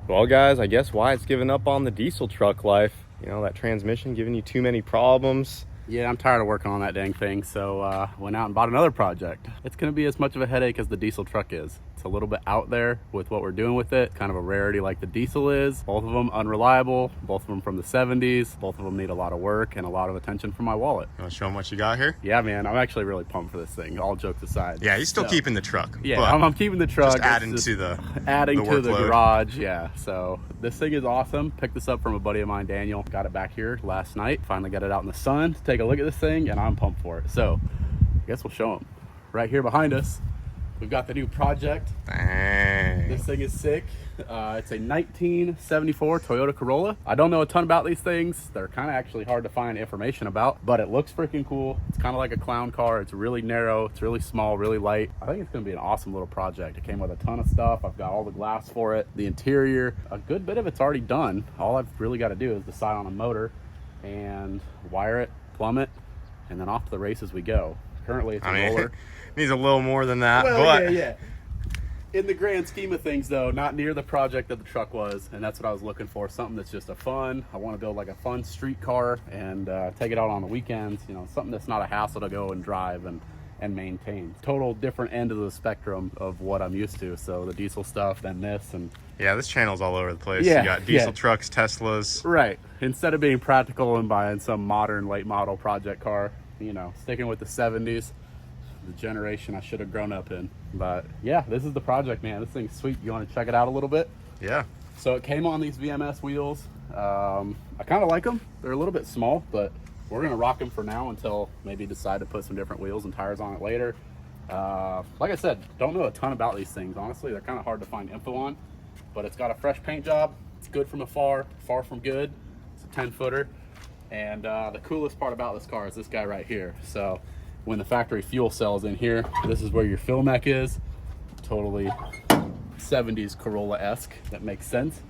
Well, guys, I guess Wyatt's given up on the diesel truck life. You know, that transmission giving you too many problems. Yeah, I'm tired of working on that dang thing, so went out and bought another project. It's gonna be as much of a headache as the diesel truck is. It's a little bit out there with what we're doing with it, kind of a rarity like the diesel is. Both of them unreliable, both of them from the 70s. Both of them need a lot of work and a lot of attention from my wallet. You want to show them what you got here? Yeah, man, I'm actually really pumped for this thing, all jokes aside. Yeah, he's still keeping the truck. Yeah, I'm keeping the truck. Just adding to the garage. Yeah, so this thing is awesome. Picked this up from a buddy of mine, Daniel. Got it back here last night. Finally got it out in the sun to take a look at this thing, and I'm pumped for it. So I guess we'll show them. Right here behind us, we've got the new project. Dang. This thing is sick. It's a 1974 Toyota Corolla. I don't know a ton about these things. They're kind of actually hard to find information about, but it looks freaking cool. It's kind of like a clown car. It's really narrow. It's really small, really light. I think it's going to be an awesome little project. It came with a ton of stuff. I've got all the glass for it. The interior, a good bit of it's already done. All I've really got to do is decide on a motor and wire it, plumb it, and then off to the races we go. Currently it's a roller. Needs a little more than that, well, but yeah. In the grand scheme of things, though, not near the project that the truck was, and that's what I was looking for. Something that's just a fun. I want to build like a fun street car and take it out on the weekends. You know, something that's not a hassle to go and drive and maintain. Total different end of the spectrum of what I'm used to. So the diesel stuff, then this, and yeah, this channel's all over the place. Yeah, you got diesel trucks, Teslas. Right. Instead of being practical and buying some modern late model project car, you know, sticking with the 70s. The generation I should have grown up in. But yeah, this is the project, man. This thing's sweet. You want to check it out a little bit? Yeah. So it came on these VMS wheels. I kind of like them. They're a little bit small, but we're gonna rock them for now until maybe decide to put some different wheels and tires on it later. Like I said, don't know a ton about these things. Honestly, they're kind of hard to find info on, but it's got a fresh paint job. It's good from afar, far from good. It's a 10-footer. And the coolest part about this car is this guy right here. So when the factory fuel cell's in here, this is where your fill mech is. Totally 70s Corolla-esque. That makes sense.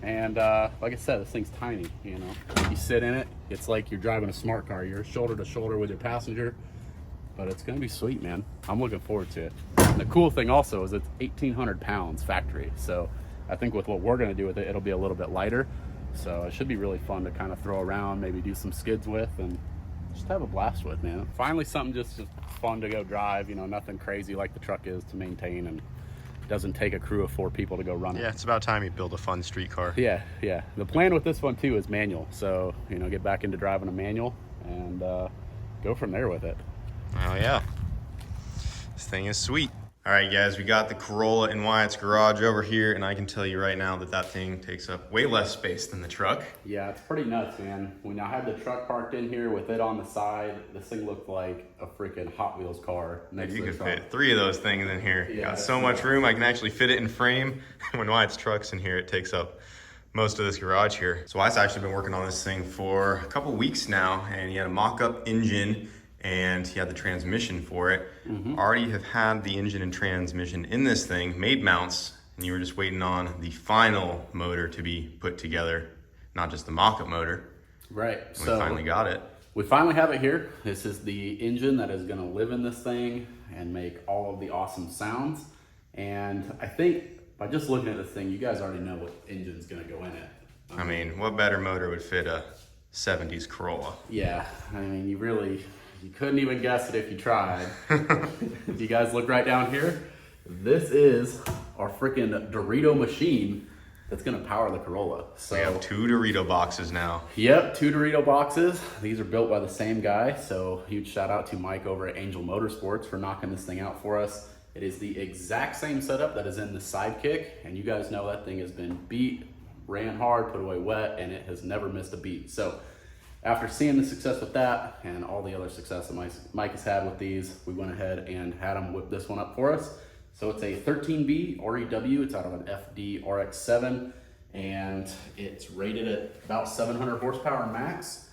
And like I said, this thing's tiny, you know. When you sit in it, it's like you're driving a smart car. You're shoulder to shoulder with your passenger. But it's gonna be sweet, man. I'm looking forward to it. And the cool thing also is it's 1,800 pounds factory. So I think with what we're gonna do with it, it'll be a little bit lighter. So it should be really fun to kind of throw around, maybe do some skids with, and just have a blast with, man. Finally something just fun to go drive, you know, nothing crazy like the truck is to maintain, and doesn't take a crew of 4 people to go run it. Yeah, it's about time you build a fun street car. Yeah. The plan with this one too is manual. So, you know, get back into driving a manual and go from there with it. Oh yeah, this thing is sweet. All right, guys, we got the Corolla in Wyatt's garage over here, and I can tell you right now that that thing takes up way less space than the truck. Yeah, it's pretty nuts, man. When I had the truck parked in here with it on the side, this thing looked like a freaking Hot Wheels car next to the truck. You could fit 3 of those things in here. Yeah, got so much room, I can actually fit it in frame. When Wyatt's truck's in here, it takes up most of this garage here. So Wyatt's actually been working on this thing for a couple weeks now, and he had a mock-up engine and he had the transmission for it. Already have had the engine and transmission in this thing, made mounts, and you were just waiting on the final motor to be put together, not just the mock-up motor. Right. We finally got it. We finally have it here. This is the engine that is gonna live in this thing and make all of the awesome sounds. And I think by just looking at this thing, you guys already know what engine's gonna go in it. I mean, what better motor would fit a 70s Corolla? Yeah, I mean, you couldn't even guess it if you tried. If you guys look right down here, this is our freaking Dorito machine that's gonna power the Corolla. So we have 2 Dorito boxes now. Yep, 2 Dorito boxes. These are built by the same guy. So huge shout out to Mike over at Angel Motorsports for knocking this thing out for us. It is the exact same setup that is in the Sidekick. And you guys know that thing has been beat, ran hard, put away wet, and it has never missed a beat. So after seeing the success with that and all the other success that Mike has had with these, we went ahead and had him whip this one up for us. So it's a 13B REW. It's out of an FD RX-7, and it's rated at about 700 horsepower max.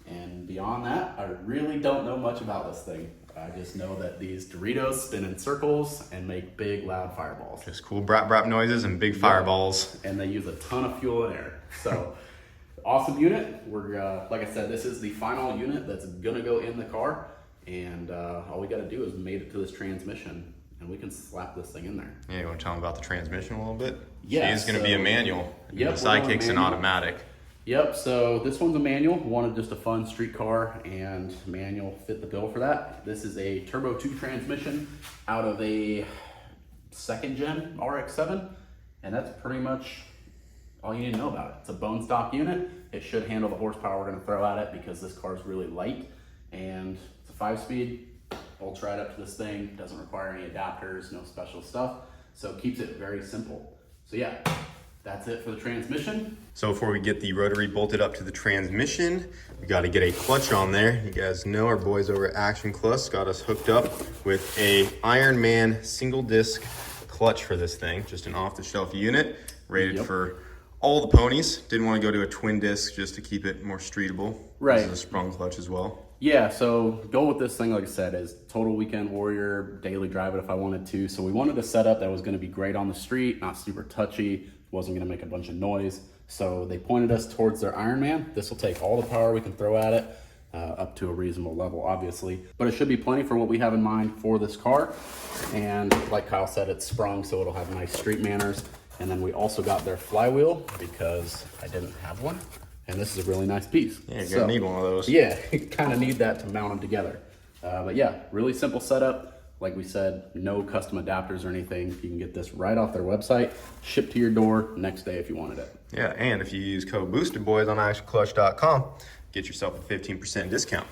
And beyond that, I really don't know much about this thing. I just know that these Doritos spin in circles and make big, loud fireballs. Just cool brap brap noises and big fireballs. And they use a ton of fuel and air. So awesome unit. We're like I said, this is the final unit that's gonna go in the car, and all we got to do is mate it to this transmission. and we can slap this thing in there. Yeah, you want to tell them about the transmission a little bit? Yeah, It's going to be a manual. Yep, The Sidekick's an automatic. Yep, so this one's a manual. Wanted just a fun street car, and manual fit the bill for that. This is a Turbo 2 transmission out of a 2nd gen RX-7, and that's pretty much all you need to know about it. It's a bone stock unit. It should handle the horsepower we're gonna throw at it because this car is really light, and it's a 5-speed. Bolts right up to this thing. Doesn't require any adapters, no special stuff, so it keeps it very simple. So yeah, that's it for the transmission. So before we get the rotary bolted up to the transmission, we got to get a clutch on there. You guys know our boys over at Action Clutch got us hooked up with a Iron Man single disc clutch for this thing. Just an off-the-shelf unit rated for all the ponies. Didn't want to go to a twin disc just to keep it more streetable. Right. This is a sprung clutch as well. Yeah, so goal with this thing, like I said, is total weekend warrior, daily drive it if I wanted to. So we wanted a setup that was going to be great on the street, not super touchy, wasn't going to make a bunch of noise. So they pointed us towards their Iron Man. This will take all the power we can throw at it, up to a reasonable level, obviously. But it should be plenty for what we have in mind for this car. And like Kyle said, it's sprung, so it'll have nice street manners. And then we also got their flywheel because I didn't have one. And this is a really nice piece. Yeah, you're gonna need one of those. Yeah, kind of need that to mount them together. But yeah, really simple setup. Like we said, no custom adapters or anything. You can get this right off their website, shipped to your door next day if you wanted it. Yeah, and if you use code BOOSTERBOYS on actionclutch.com, get yourself a 15% discount.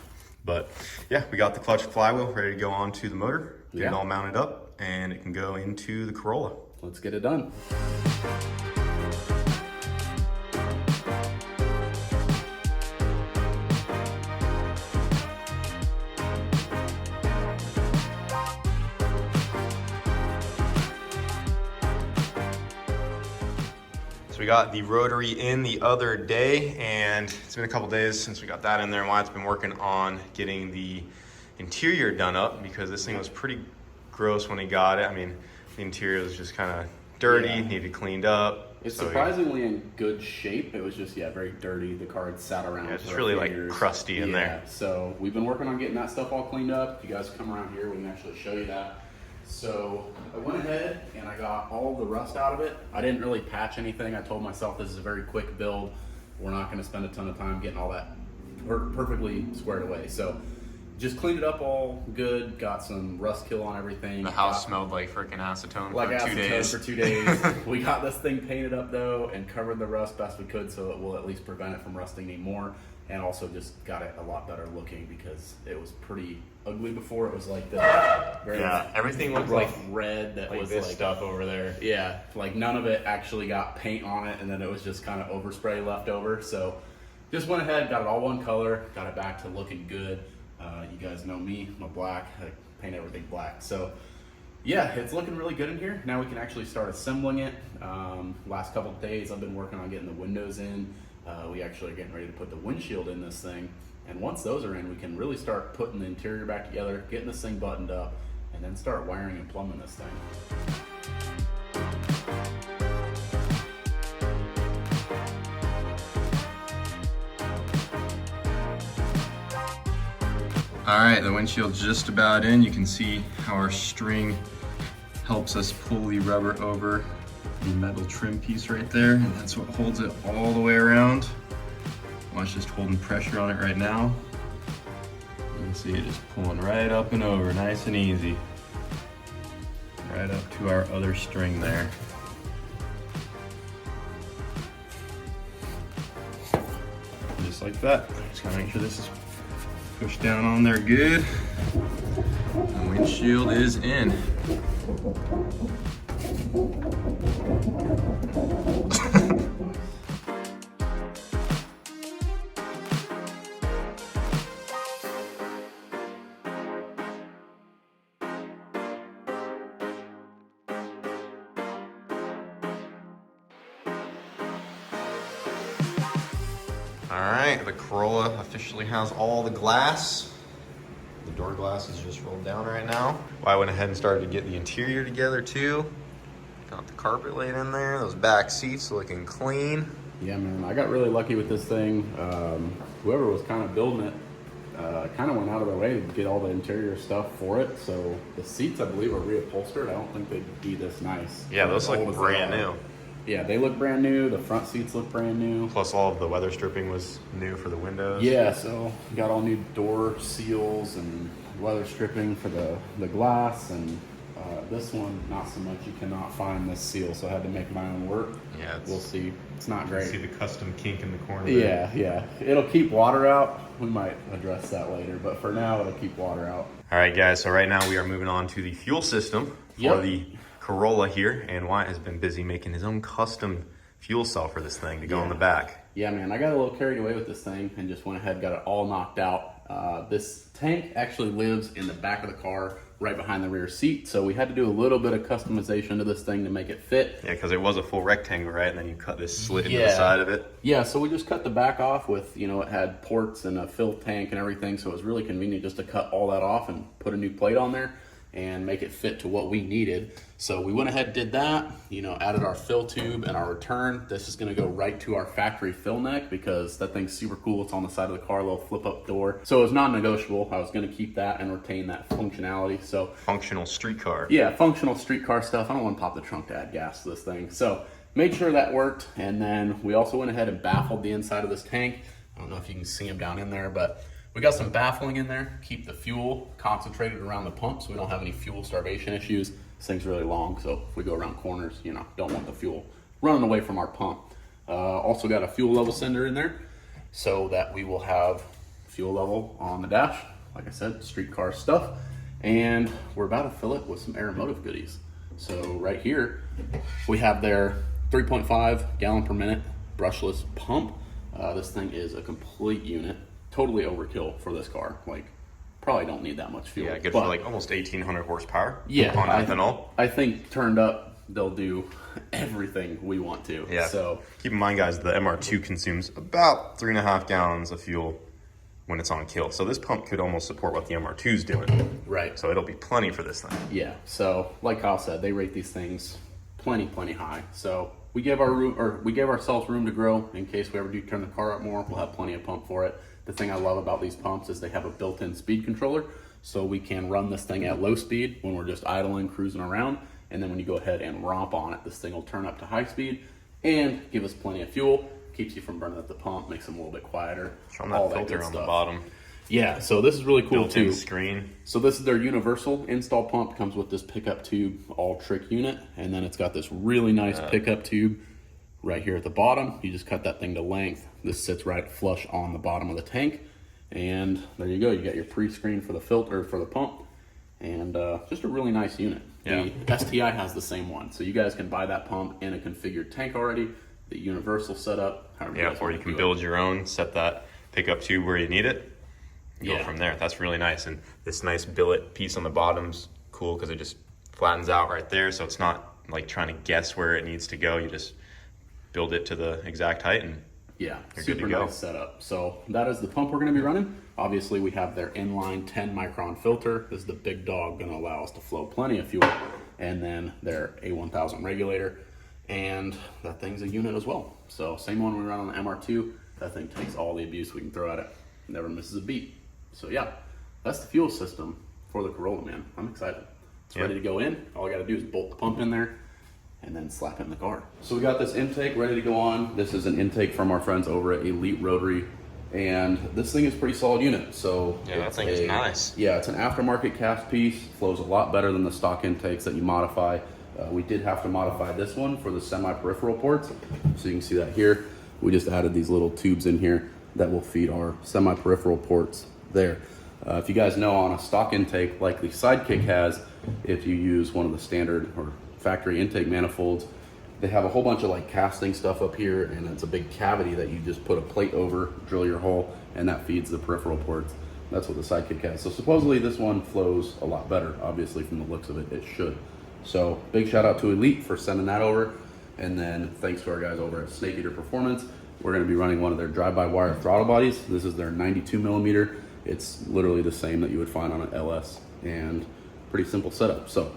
But yeah, we got the clutch flywheel ready to go onto the motor, get it all mounted up, and it can go into the Corolla. Let's get it done. So we got the rotary in the other day, and it's been a couple days since we got that in there, and Wyatt's been working on getting the interior done up because this thing was pretty gross when he got it. I mean, the interior was just kind of dirty, needed cleaned up. It's surprisingly in good shape. It was just, very dirty. The car had sat around. Yeah, it's really like crusty in there. So we've been working on getting that stuff all cleaned up. If you guys come around here, we can actually show you that. So I went ahead and I got all the rust out of it. I didn't really patch anything. I told myself this is a very quick build. We're not going to spend a ton of time getting all that perfectly squared away. So just cleaned it up all good. Got some rust kill on everything. The house smelled like freaking acetone for 2 days. We got this thing painted up though and covered the rust best we could, so it will at least prevent it from rusting anymore. And also just got it a lot better looking because it was pretty ugly before. It was like this everything looked like red that was this stuff over there. Yeah, like none of it actually got paint on it, and then it was just kind of overspray left over. So just went ahead, got it all one color, got it back to looking good. You guys know me, I'm a black, I paint everything black. So yeah, it's looking really good in here. Now we can actually start assembling it. Last couple of days I've been working on getting the windows in. We actually are getting ready to put the windshield in this thing. And once those are in, we can really start putting the interior back together, getting this thing buttoned up, and then start wiring and plumbing this thing. All right, the windshield's just about in. You can see how our string helps us pull the rubber over the metal trim piece right there, and that's what holds it all the way around. Watch, just holding pressure on it right now. You can see it just pulling right up and over, nice and easy. Right up to our other string there. Just like that. Just gotta make sure this is pushed down on there good. The windshield is in. All right, the Corolla officially has all the glass. The door glass is just rolled down right now. Well, I went ahead and started to get the interior together too. Got the carpet laid in there. Those back seats looking clean. Yeah, man, I got really lucky with this thing. Whoever was kind of building it kind of went out of their way to get all the interior stuff for it. So the seats, I believe, are reupholstered. I don't think they'd be this nice. Yeah, those look brand new. Yeah, they look brand new. The front seats look brand new. Plus all of the weather stripping was new for the windows. Yeah, so got all new door seals and weather stripping for the glass, and this one, not so much. You cannot find this seal, so I had to make my own work. Yeah, we'll see. It's not great. See the custom kink in the corner there. Yeah. It'll keep water out. We might address that later, but for now, it'll keep water out. All right, guys, so right now we are moving on to the fuel system for the Corolla here, and Wyatt has been busy making his own custom fuel cell for this thing to go on the back. Yeah, man, I got a little carried away with this thing and just went ahead and got it all knocked out. This tank actually lives in the back of the car, right behind the rear seat, so we had to do a little bit of customization to this thing to make it fit. Yeah, because it was a full rectangle, right? And then you cut this slit into the side of it. Yeah, so we just cut the back off with, it had ports and a fill tank and everything, so it was really convenient just to cut all that off and put a new plate on there and make it fit to what we needed. So we went ahead and did that, added our fill tube and our return. This is gonna go right to our factory fill neck because that thing's super cool. It's on the side of the car, a little flip up door. So it's non-negotiable. I was gonna keep that and retain that functionality. So functional street car. Yeah, functional street car stuff. I don't wanna pop the trunk to add gas to this thing. So made sure that worked. And then we also went ahead and baffled the inside of this tank. I don't know if you can see them down in there, but we got some baffling in there, keep the fuel concentrated around the pump so we don't have any fuel starvation issues. This thing's really long, so if we go around corners, don't want the fuel running away from our pump. Also got a fuel level sender in there so that we will have fuel level on the dash. Like I said, street car stuff. And we're about to fill it with some Aeromotive goodies. So right here, we have their 3.5 gallon per minute brushless pump. This thing is a complete unit. Totally overkill for this car. Like, probably don't need that much fuel. Yeah, good for like almost 1,800 horsepower. Yeah, on ethanol. I think turned up, they'll do everything we want to. Yeah. So keep in mind, guys, the MR2 consumes about 3.5 gallons of fuel when it's on kill. So this pump could almost support what the MR2's doing. Right. So it'll be plenty for this thing. Yeah. So like Kyle said, they rate these things plenty high. So we gave ourselves room to grow in case we ever do turn the car up more. We'll have plenty of pump for it. The thing I love about these pumps is they have a built-in speed controller, so we can run this thing at low speed when we're just idling, cruising around, and then when you go ahead and romp on it, this thing will turn up to high speed and give us plenty of fuel, keeps you from burning up the pump, makes them a little bit quieter. Show them that filter on the bottom. Yeah, so this is really cool Built-in too. Screen. So this is their universal install pump, comes with this pickup tube, all trick unit, and then it's got this really nice pickup tube right here at the bottom. You just cut that thing to length. This sits right flush on the bottom of the tank, and there you go. You got your pre-screen for the filter for the pump, and just a really nice unit. Yeah. The STI has the same one, so you guys can buy that pump in a configured tank already. The universal setup. Yeah, or you can build your own. Set that pickup tube where you need it. Go from there. That's really nice, and this nice billet piece on the bottom's cool because it just flattens out right there, so it's not like trying to guess where it needs to go. You just build it to the exact height and yeah, you're super good to go. Nice setup. So that is the pump we're going to be running. Obviously, we have their inline 10 micron filter. This is the big dog, going to allow us to flow plenty of fuel. And then their A1000 regulator, and that thing's a unit as well. So same one we run on the MR2. That thing takes all the abuse we can throw at it. Never misses a beat. So yeah, that's the fuel system for the Corolla, man. I'm excited. It's ready to go in. All I got to do is bolt the pump in there and then slap it in the car. So we got this intake ready to go on. This is an intake from our friends over at Elite Rotary, and this thing is a pretty solid unit. So yeah, that thing is nice. Yeah, it's an aftermarket cast piece. Flows a lot better than the stock intakes that you modify. We did have to modify this one for the semi-peripheral ports. So you can see that here. We just added these little tubes in here that will feed our semi-peripheral ports there. If you guys know, on a stock intake like the Sidekick has, if you use one of the standard or factory intake manifolds, they have a whole bunch of like casting stuff up here, and it's a big cavity that you just put a plate over, drill your hole, and that feeds the peripheral ports. That's what the Sidekick has. So supposedly this one flows a lot better. Obviously, from the looks of it, it should. So big shout out to Elite for sending that over, and then thanks to our guys over at Snake Eater Performance. We're going to be running one of their drive-by-wire throttle bodies. This is their 92 millimeter. It's literally the same that you would find on an LS, and pretty simple setup. So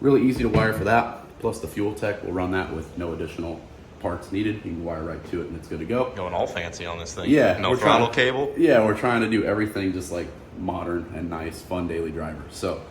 really easy to wire for that. Plus the fuel tech will run that with no additional parts needed. You can wire right to it and it's good to go. Going all fancy on this thing. Yeah. No throttle cable. Yeah, we're trying to do everything just like modern and nice, fun daily drivers. So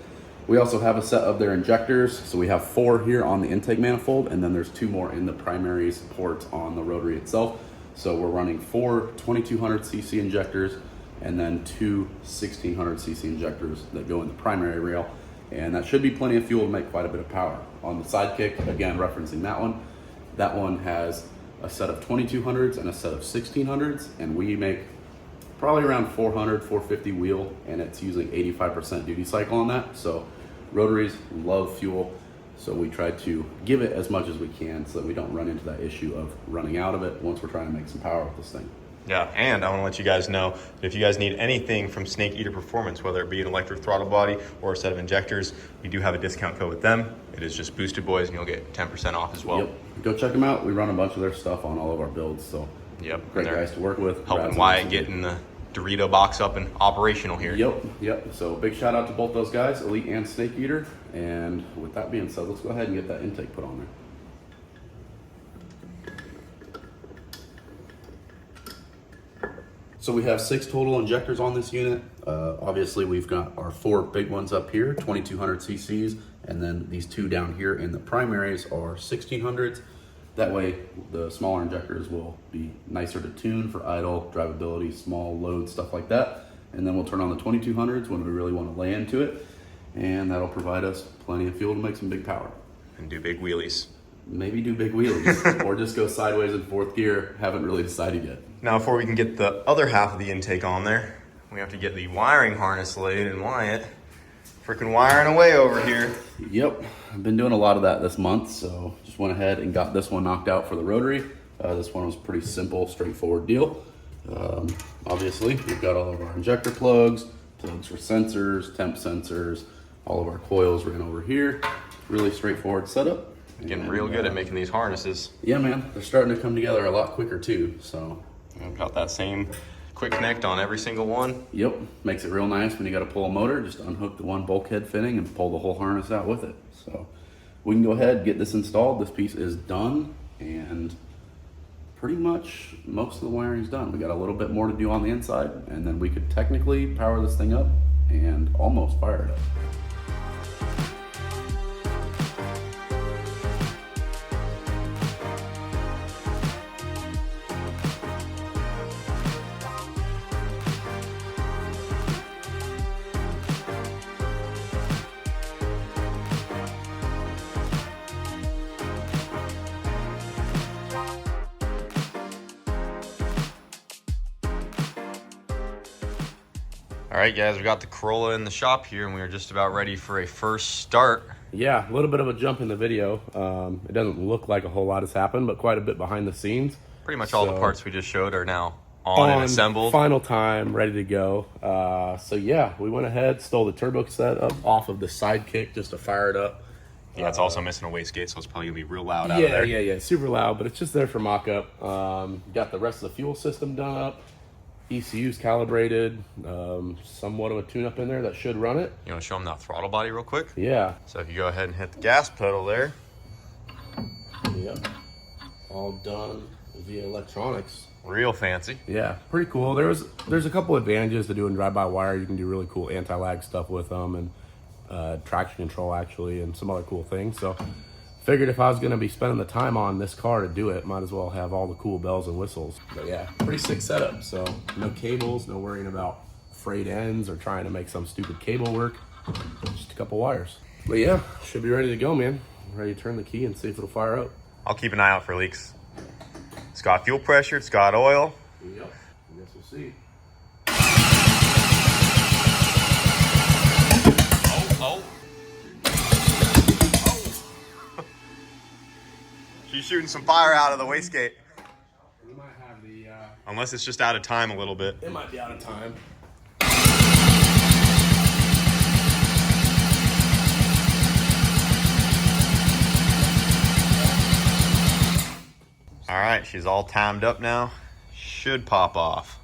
we also have a set of their injectors. So we have 4 here on the intake manifold, and then there's 2 more in the primaries ports on the rotary itself. So we're running 4 2200cc injectors and then 2 1600cc injectors that go in the primary rail. And that should be plenty of fuel to make quite a bit of power. On the sidekick, again, referencing that one has a set of 2200s and a set of 1600s, and we make probably around 400, 450 wheel, and it's using 85% duty cycle on that. So rotaries love fuel, so we try to give it as much as we can so that we don't run into that issue of running out of it once we're trying to make some power with this thing. Yeah, and I want to let you guys know that if you guys need anything from Snake Eater Performance, whether it be an electric throttle body or a set of injectors, we do have a discount code with them. It is just Boosted Boys, and you'll get 10% off as well. Yep, go check them out. We run a bunch of their stuff on all of our builds, so yep, great guys to work with. Helping Wyatt getting the Dorito box up and operational here. Yep. So big shout out to both those guys, Elite and Snake Eater. And with that being said, let's go ahead and get that intake put on there. So we have 6 total injectors on this unit. Obviously we've got our 4 big ones up here, 2200 cc's, and then these 2 down here in the primaries are 1600s. That way the smaller injectors will be nicer to tune for idle, drivability, small load, stuff like that. And then we'll turn on the 2200s when we really want to lay into it. And that'll provide us plenty of fuel to make some big power. And do big wheelies. Maybe do big wheelies or just go sideways in 4th gear. Haven't really decided yet. Now, before we can get the other half of the intake on there, we have to get the wiring harness laid, and Wyatt freaking wiring away over here. Yep, I've been doing a lot of that this month, so just went ahead and got this one knocked out for the rotary. This one was pretty simple, straightforward deal. Obviously, we've got all of our injector plugs for sensors, temp sensors, all of our coils ran over here. Really straightforward setup. Getting real good at making these harnesses. Yeah, man, they're starting to come together a lot quicker too, so. I've got that same quick connect on every single one. Yep, makes it real nice when you got to pull a motor, just unhook the one bulkhead fitting and pull the whole harness out with it. So we can go ahead and get this installed. This piece is done, and pretty much most of the wiring's done. We got a little bit more to do on the inside, and then we could technically power this thing up and almost fire it up. All right, guys, we got the Corolla in the shop here, and we are just about ready for a first start. Yeah, a little bit of a jump in the video. It doesn't look like a whole lot has happened, but quite a bit behind the scenes. Pretty much all the parts we just showed are now on and assembled. Final time, ready to go. So yeah, we went ahead, stole the turbo set up off of the sidekick just to fire it up. Yeah, it's also missing a wastegate, so it's probably gonna be real loud out of there. Yeah, super loud, but it's just there for mock-up. Got the rest of the fuel system done up. ECU's calibrated, somewhat of a tune-up in there that should run it. You want to show them that throttle body real quick? Yeah. So if you go ahead and hit the gas pedal there. Yep. All done via electronics. Real fancy. Yeah, pretty cool. There's a couple advantages to doing drive-by-wire. You can do really cool anti-lag stuff with them, and traction control actually, and some other cool things. So figured if I was going to be spending the time on this car to do it, might as well have all the cool bells and whistles. But yeah, pretty sick setup. So no cables, no worrying about frayed ends or trying to make some stupid cable work. Just a couple wires. But yeah, should be ready to go, man. Ready to turn the key and see if it'll fire up. I'll keep an eye out for leaks. It's got fuel pressure, it's got oil. Yep, I guess we'll see. Oh. She's shooting some fire out of the wastegate. We might have the... Unless it's just out of time a little bit. It might be out of time. All right, she's all timed up now. Should pop off.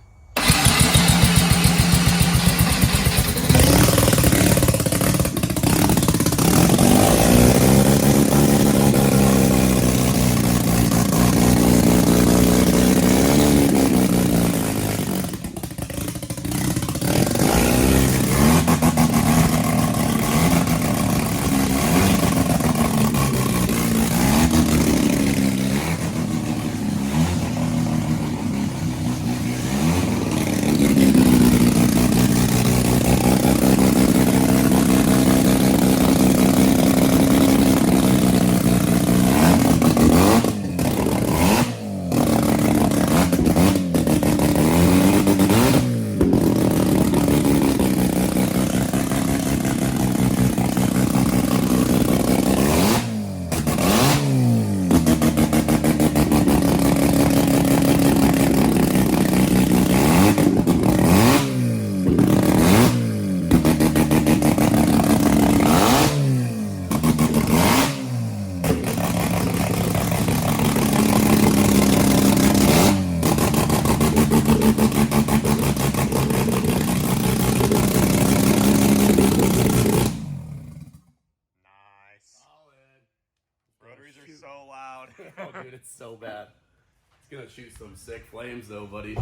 It's gonna shoot some sick flames though, buddy.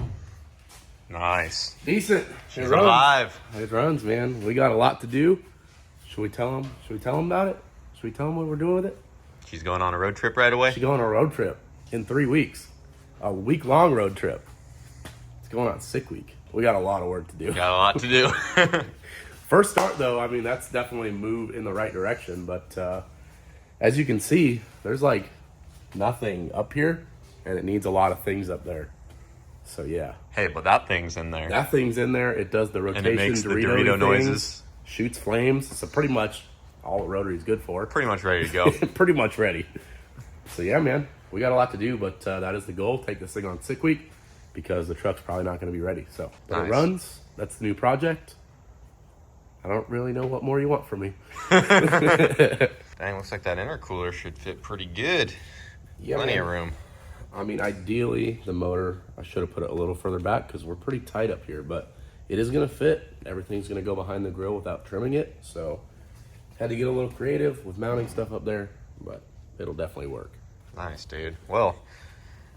Nice. Decent. She's alive. It runs, man. We got a lot to do. Should we tell them? Should we tell them about it? Should we tell them what we're doing with it? She's going on a road trip right away. She's going on a road trip in 3 weeks. A week-long road trip. It's going on sick week. We got a lot of work to do. Got a lot to do. First start, though, I mean, that's definitely a move in the right direction. But as you can see, there's like nothing up here, and it needs a lot of things up there. So, yeah. Hey, but that thing's in there. That thing's in there. It does the rotation, and it makes the Dorito Dorito noises. Shoots flames. So pretty much all that Rotary's good for. Pretty much ready to go. Pretty much ready. So, yeah, man. We got a lot to do, but that is the goal. Take this thing on sick week because the truck's probably not going to be ready. So, but nice. It runs. That's the new project. I don't really know what more you want from me. Dang, looks like that intercooler should fit pretty good. Yeah, Plenty of room. I mean, ideally, the motor, I should have put it a little further back because we're pretty tight up here, but it is going to fit. Everything's going to go behind the grill without trimming it. So, had to get a little creative with mounting stuff up there, but it'll definitely work. Nice, dude. Well,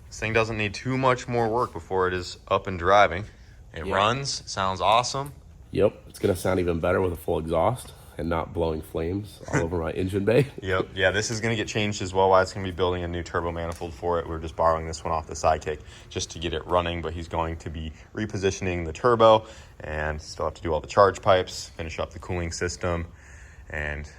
this thing doesn't need too much more work before it is up and driving. It runs, sounds awesome. Yep, it's going to sound even better with a full exhaust and not blowing flames all over my engine bay. Yep, yeah, this is going to get changed as well. Wyatt's going to be building a new turbo manifold for it. We're just borrowing this one off the Sidekick just to get it running, but he's going to be repositioning the turbo and still have to do all the charge pipes, finish up the cooling system, and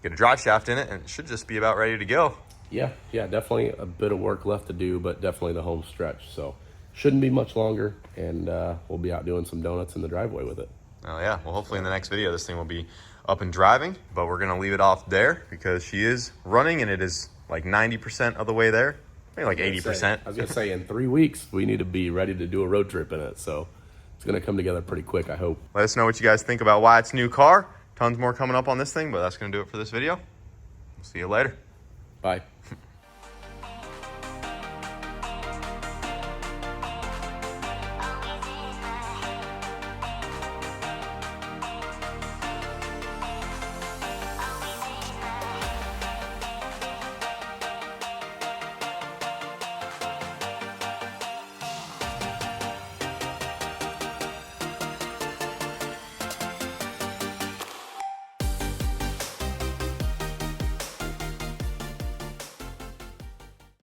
get a drive shaft in it, and it should just be about ready to go. Yeah, definitely a bit of work left to do, but definitely the home stretch. So shouldn't be much longer, and we'll be out doing some donuts in the driveway with it. Oh yeah, well hopefully in the next video this thing will be up and driving, but we're gonna leave it off there because she is running and it is like 90% of the way there, maybe like 80%. I was gonna say in 3 weeks we need to be ready to do a road trip in it, so it's gonna come together pretty quick, I hope. Let us know what you guys think about Wyatt's new car. Tons more coming up on this thing, but that's gonna do it for this video. We'll see you later. Bye.